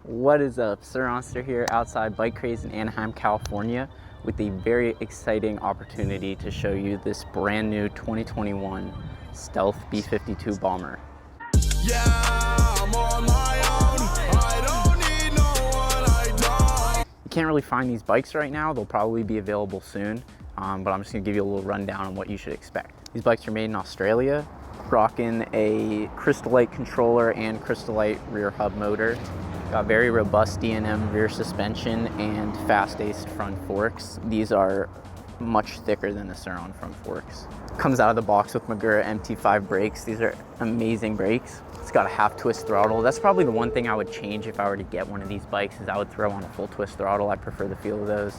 What is up? Sir Monster here outside BikeCraze in Anaheim, California with a very exciting opportunity to show you this brand new 2021 Stealth B-52 bomber. Yeah, I'm on my own. I don't need no one, I don't. You can't really find these bikes right now. They'll probably be available soon, but I'm just gonna give you a little rundown on what you should expect. These bikes are made in Australia, rocking a Crystalite controller and Crystalite rear hub motor. Got very robust D&M rear suspension and fast-aced front forks. These are much thicker than the Sur-Ron front forks. Comes out of the box with Magura MT5 brakes. These are amazing brakes. It's got a half twist throttle. That's probably the one thing I would change if I were to get one of these bikes, is I would throw on a full twist throttle. I prefer the feel of those.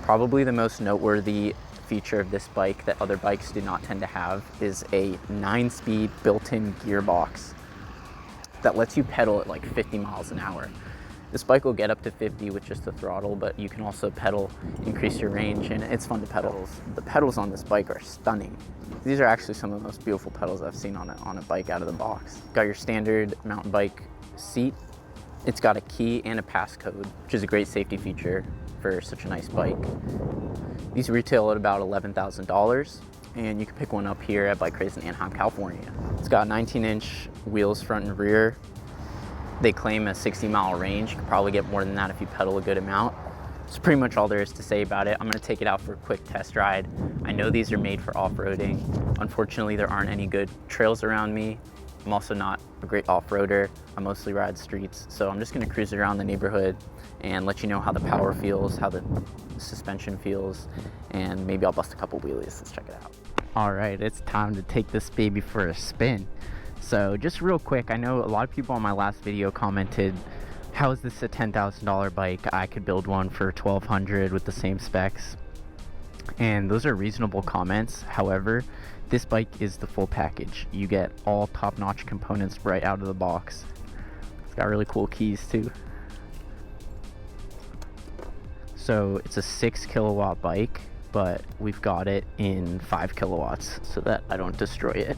Probably the most noteworthy feature of this bike that other bikes do not tend to have is a 9-speed built-in gearbox that lets you pedal at like 50 miles an hour. This bike will get up to 50 with just the throttle, but you can also pedal, increase your range, and it's fun to pedal. The pedals on this bike are stunning. These are actually some of the most beautiful pedals I've seen on a bike out of the box. Got your standard mountain bike seat. It's got a key and a passcode, which is a great safety feature for such a nice bike. These retail at about $11,000, and you can pick one up here at BikeCraze in Anaheim, California. It's got 19-inch wheels front and rear. They claim a 60-mile range. You could probably get more than that if you pedal a good amount. That's pretty much all there is to say about it. I'm gonna take it out for a quick test ride. I know these are made for off-roading. Unfortunately, there aren't any good trails around me. I'm also not a great off-roader. I mostly ride streets, so I'm just gonna cruise around the neighborhood and let you know how the power feels, how the suspension feels, and maybe I'll bust a couple wheelies. Let's check it out. All right, it's time to take this baby for a spin. So just real quick, I know a lot of people on my last video commented, how is this a $10,000 bike? I could build one for $1,200 with the same specs. And those are reasonable comments. However, this bike is the full package. You get all top-notch components right out of the box. It's got really cool keys too. So it's a 6 kilowatt bike, but we've got it in 5 kilowatts so that I don't destroy it.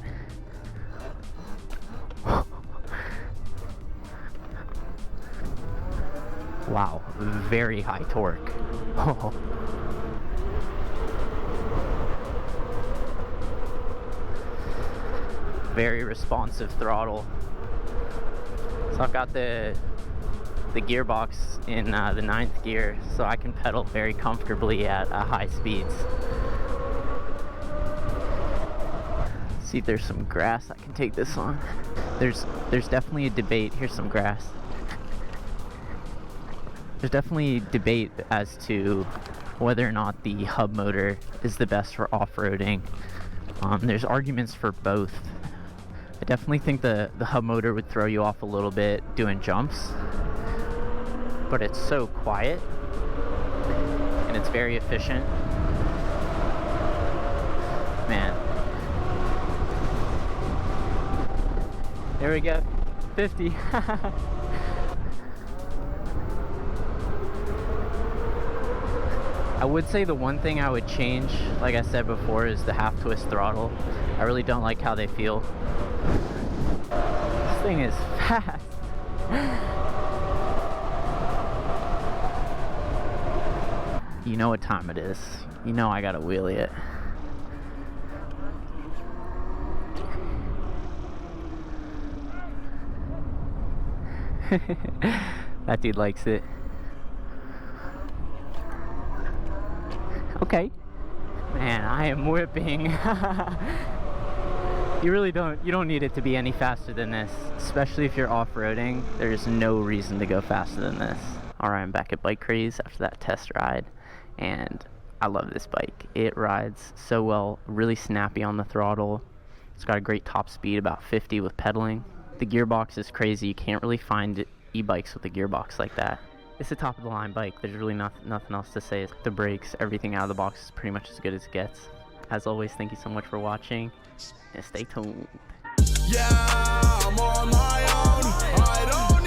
Wow, very high torque. Very responsive throttle. So I've got the gearbox in the 9th gear, so I can pedal very comfortably at high speeds. See if there's some grass I can take this on. There's definitely a debate. Here's some grass. There's definitely debate as to whether or not the hub motor is the best for off-roading. There's arguments for both. I definitely think the hub motor would throw you off a little bit doing jumps, but it's so quiet and it's very efficient. Man. There we go, 50. I would say the one thing I would change, like I said before, is the half twist throttle. I really don't like how they feel. This thing is fast. You know what time it is. You know I gotta wheelie it. That dude likes it. Okay. Man, I am whipping. You don't need it to be any faster than this, especially if you're off-roading. There's no reason to go faster than this. All right, I'm back at BikeCraze after that test ride, and I love this bike. It rides so well, really snappy on the throttle. It's got a great top speed, about 50 with pedaling. The gearbox is crazy. You can't really find e-bikes with a gearbox like that. It's a top-of-the-line bike. There's really nothing else to say. The brakes, everything out of the box is pretty much as good as it gets. As always, thank you so much for watching, and stay tuned. Yeah, I'm on my own. I don't